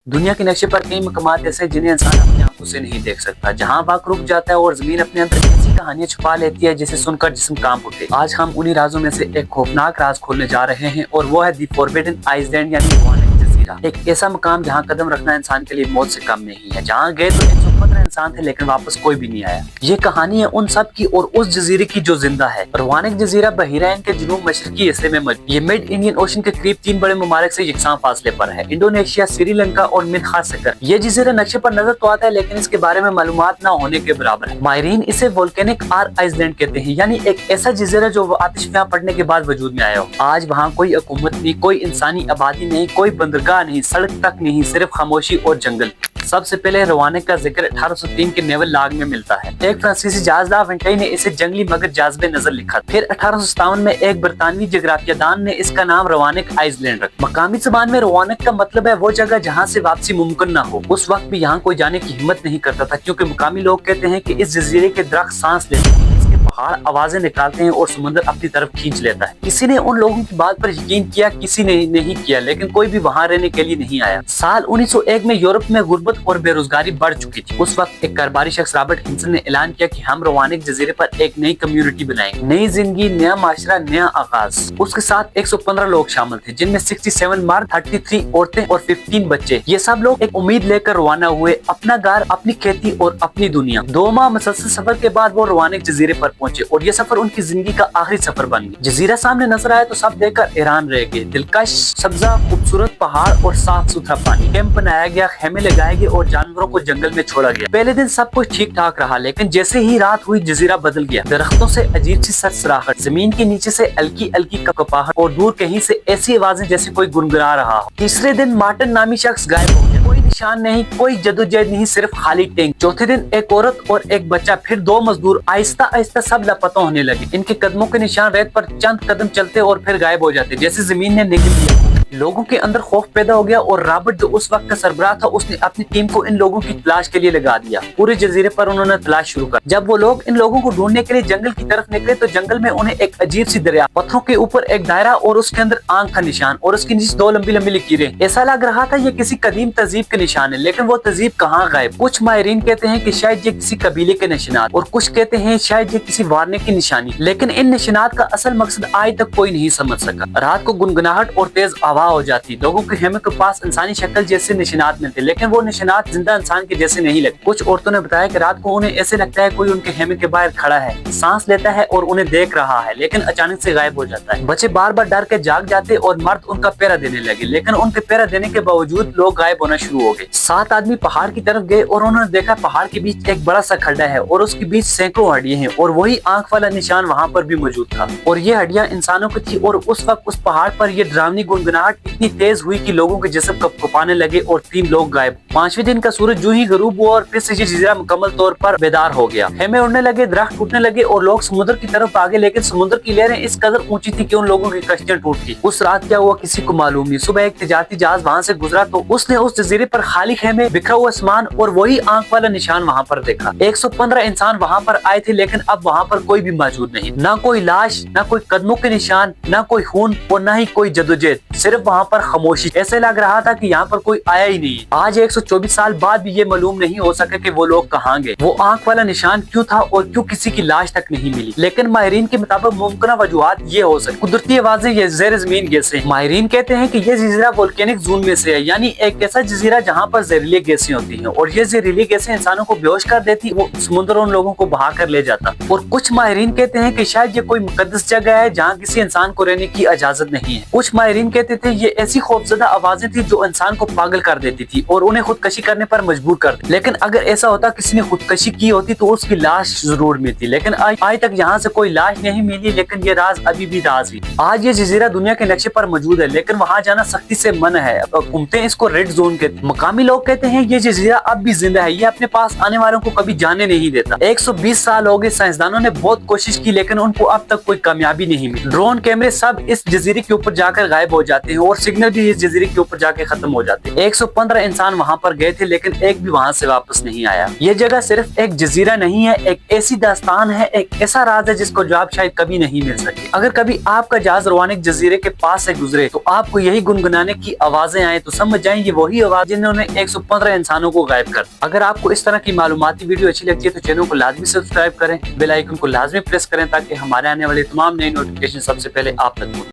दुनिया के नक्शे पर कई मकामात ऐसे हैं जिन्हें इंसान अपनी आंखों से नहीं देख सकता, जहां वक्त रुक जाता है और जमीन अपने अंदर ऐसी कहानियां छुपा लेती है जिसे सुनकर जिस्म कांप उठे। आज हम उन्हीं राजों में से एक खौफनाक राज खोलने जा रहे हैं और वो है दी फॉरबिडन आइलैंड यानी रवानिक जजीरा। एक ऐसा मकाम जहां कदम रखना इंसान के लिए मौत से कम नहीं है, जहां गए तो 115 इंसान थे लेकिन वापस कोई भी नहीं आया। ये कहानी है उन सब की और उस जजीरे की जो जिंदा है। रवानिक जजीरा बहीरा के जनूब मशरकी हिस्से में मौजूद। ये मिड इंडियन ओशन के करीब 3 बड़े ममालिक से यकसां फासले पर है, इंडोनेशिया, श्रीलंका और मिडगास्कर। ये जजीरा नक्शे पर नजर तो आता है लेकिन इसके बारे में मालूमात न होने के बराबर है। माहिरीन इसे वोल्केनिक आर आइलैंड कहते हैं, यानी एक ऐसा जजीरा जो आतिशफियां पड़ने के बाद वजूद में आया हो। आज वहाँ कोई हुकूमत नहीं, कोई इंसानी आबादी नहीं, कोई बंदरगाह नहीं, सड़क तक नहीं, सिर्फ खामोशी और जंगल। सबसे पहले रवानिक का जिक्र 1803 के नेवल लॉग में मिलता है। एक फ्रांसीसी जहाजदार वेंटई ने इसे जंगली मगर जाज़बे नजर लिखा। फिर 1857 में एक बरतानवी जगराफियादान ने इसका नाम रवानिक आइलैंड रखा। मकामी जुबान में रवानिक का मतलब है वो जगह जहाँ से वापसी मुमकिन न हो। उस वक्त भी यहाँ कोई जाने की हिम्मत नहीं करता था, क्योंकि मकामी लोग कहते हैं कि इस जजीरे के दरख्त सांस लेते हैं, पहाड़ आवाजें निकालते हैं और समुद्र अपनी तरफ खींच लेता है। किसी ने उन लोगों की बात पर यकीन किया, किसी ने नहीं किया, लेकिन कोई भी वहाँ रहने के लिए नहीं आया। साल 1901 में यूरोप में गुर्बत और बेरोजगारी बढ़ चुकी थी। उस वक्त एक कारोबारी शख्स रॉबर्ट हिंसन ने ऐलान किया कि हम रवानिक जजीरे पर एक नई कम्युनिटी बनाएंगे, नई जिंदगी, नया माशरा, नया आगाज। उसके साथ 115 लोग शामिल थे, जिनमें 67 मर्द, 33 औरतें और 15 बच्चे। ये सब लोग एक उम्मीद लेकर रवाना हुए, अपना घर, अपनी खेती और अपनी दुनिया। 2 माह मुसलसल सफर के बाद वो रवानिक जजीरे पर पहुंचे और ये सफर उनकी जिंदगी का आखिरी सफर बन गया। जजीरा सामने नजर आया तो सब देखकर हैरान रह गए। दिलकश सब्जा, खूबसूरत पहाड़ और साफ सुथरा पानी। कैंप बनाया गया, खेमे लगाए गए और जानवरों को जंगल में छोड़ा गया। पहले दिन सब कुछ ठीक ठाक रहा, लेकिन जैसे ही रात हुई जजीरा बदल गया। दरख्तों से अजीब सी सरसराहट, जमीन के नीचे से हल्की हल्की कपकपाहट और दूर कहीं से ऐसी आवाजें जैसे कोई गुनगुना रहा हो। तीसरे दिन मार्टिन नामी शख्स गायब हो गया। कोई निशान नहीं, कोई जदोजहद नहीं, सिर्फ खाली टैंक। चौथे दिन एक औरत और एक बच्चा, फिर 2 मजदूर। आहिस्ता आहिस्ता सब लापता होने लगे। इनके कदमों के निशान रेत पर चंद कदम चलते और फिर गायब हो जाते, जैसे जमीन ने निगल लिया। लोगों के अंदर खौफ पैदा हो गया और रॉबर्ट जो उस वक्त का सरबराह था, उसने अपनी टीम को इन लोगों की तलाश के लिए लगा दिया। पूरे जजीरे पर उन्होंने तलाश शुरू कर। जब वो लोग इन लोगों को ढूंढने के लिए जंगल की तरफ निकले तो जंगल में उन्हें एक अजीब सी दरिया, पत्थरों के ऊपर एक दायरा और उसके अंदर आंख का निशान और उसके नीचे 2 लंबी लंबी लकीरें। ऐसा लग रहा था ये किसी कदीम तहजीब के निशान है, लेकिन वो तहजीब कहाँ गायब। कुछ माहिरीन कहते हैं कि शायद ये किसी कबीले के निशानात और कुछ कहते हैं शायद ये किसी वारने की निशानी, लेकिन इन निशानात का असल मकसद आज तक कोई नहीं समझ सका। रात को गुनगुनाहट और तेज हवा हो जाती, लोगों के खेमे के पास इंसानी शक्ल जैसे निशानात मिलते, लेकिन वो निशानात जिंदा इंसान के जैसे नहीं लगते। कुछ औरतों ने बताया कि रात को उन्हें ऐसे लगता है कोई उनके खेमे के बाहर खड़ा है, सांस लेता है और उन्हें देख रहा है, लेकिन अचानक से गायब हो जाता है। बच्चे बार बार डर के जाग जाते और मर्द उनका पहरा देने लगे, लेकिन उनके पहरा देने के बावजूद लोग गायब होना शुरू हो गए। 7 आदमी पहाड़ की तरफ गए और उन्होंने देखा पहाड़ के बीच एक बड़ा सा खड्डा है और उसके बीच सैकड़ों हड्डियां हैं और वही आंख वाला निशान वहाँ पर भी मौजूद था और ये हड्डियां इंसानों की थी। और उस वक्त उस पहाड़ पर ये डरावनी गुनगुनाहट इतनी तेज हुई कि लोगों के जिस्म कपकपाने लगे और 3 लोग गायब। 5वें दिन का सूरज जो ही गरूब हुआ और फिर से ये जजीरा मुकम्मल तौर पर बेदार हो गया। खेमे उड़ने लगे, दरख्त टूटने लगे और लोग समुद्र की तरफ भागे, लेकिन समुद्र की लहरें इस कदर ऊंची थी कि उन लोगों की कश्तियां टूट गई। उस रात क्या हुआ किसी को मालूम नहीं। सुबह एक तिजारती जहाज वहाँ से गुजरा तो उसने उस जजीरे पर खाली खेमे, बिखरा हुआ आसमान और वही आंख वाला निशान वहाँ पर देखा। 115 इंसान वहाँ पर आए थे, लेकिन अब वहाँ पर कोई भी मौजूद नहीं, ना कोई लाश, ना कोई कदमों के निशान, ना कोई खून और ना ही कोई जदोजहद, सिर्फ वहाँ पर खामोशी। ऐसे लग रहा था कि यहाँ पर कोई आया ही नहीं। आज 124 साल बाद भी ये मालूम नहीं हो सका कि वो लोग कहाँ गए, वो आंख वाला निशान क्यों था और क्यों किसी की लाश तक नहीं मिली। लेकिन माहिरीन के मुताबिक मुमकिन वजूहात ये हो सकती, कुदरती आवाजें, ये ज़ेर ज़मीन गैसें। माहिरीन कहते हैं कि ये जजीरा वोल्केनिक जोन में से है, यानी एक ऐसा जजीरा जहाँ पर जहरीली गैसें होती हैं और ये जहरीली गैसें इंसानों को बेहोश कर देती, वो समुद्र उन लोगों को बहा कर ले जाता। और कुछ माहिरीन कहते हैं कि शायद ये कोई मुकद्दस जगह है जहाँ किसी इंसान को रहने की इजाजत नहीं है। कुछ माहिरीन कहते थे ये ऐसी खौफजदा आवाजें थी जो इंसान को पागल कर देती थी और उन्हें खुदकशी करने पर मजबूर कर देती। लेकिन अगर ऐसा होता किसी ने खुदकशी की होती तो उसकी लाश जरूर मिलती, लेकिन आज तक यहाँ से कोई लाश नहीं मिली। लेकिन ये राज अभी भी राज है। आज ये जजीरा दुनिया के नक्शे पर मौजूद है, लेकिन वहाँ जाना सख्ती से मना है। हुकूमतें इसको रेड जोन कहते हैं। मकामी लोग कहते हैं ये जजीरा अब भी जिंदा है, ये अपने पास आने वालों को कभी जाने नहीं देता। 120 साल हो गए, साइंसदानों ने बहुत कोशिश की, लेकिन उनको अब तक कोई कामयाबी नहीं मिली। ड्रोन कैमरे सब इस जजीरे के ऊपर जाकर गायब हो जाते हैं और सिग्नल भी इस जजीरे के ऊपर जाके खत्म हो जाते हैं। 115 इंसान वहाँ पर गए थे लेकिन एक भी वहाँ से वापस नहीं आया। ये जगह सिर्फ एक जजीरा नहीं है, एक ऐसी दास्तान है, एक ऐसा राज है जिसको जवाब शायद कभी नहीं मिल सके। अगर कभी आपका जहाज रवानिक जजीरे के पास से गुजरे तो आपको यही गुनगुनाने की आवाजें आए तो समझ जाएं ये वही आवाज जिन्होंने 115 इंसानों को गायब कर। अगर आपको इस तरह की मालूमाती वीडियो अच्छी लगती है तो चैनल को लाजमी सब्सक्राइब करें, बेल आइकन को लाजमी प्रेस करें ताकि हमारे आने वाले तमाम नई नोटिफिकेशन सबसे पहले आप तक पहुंचे।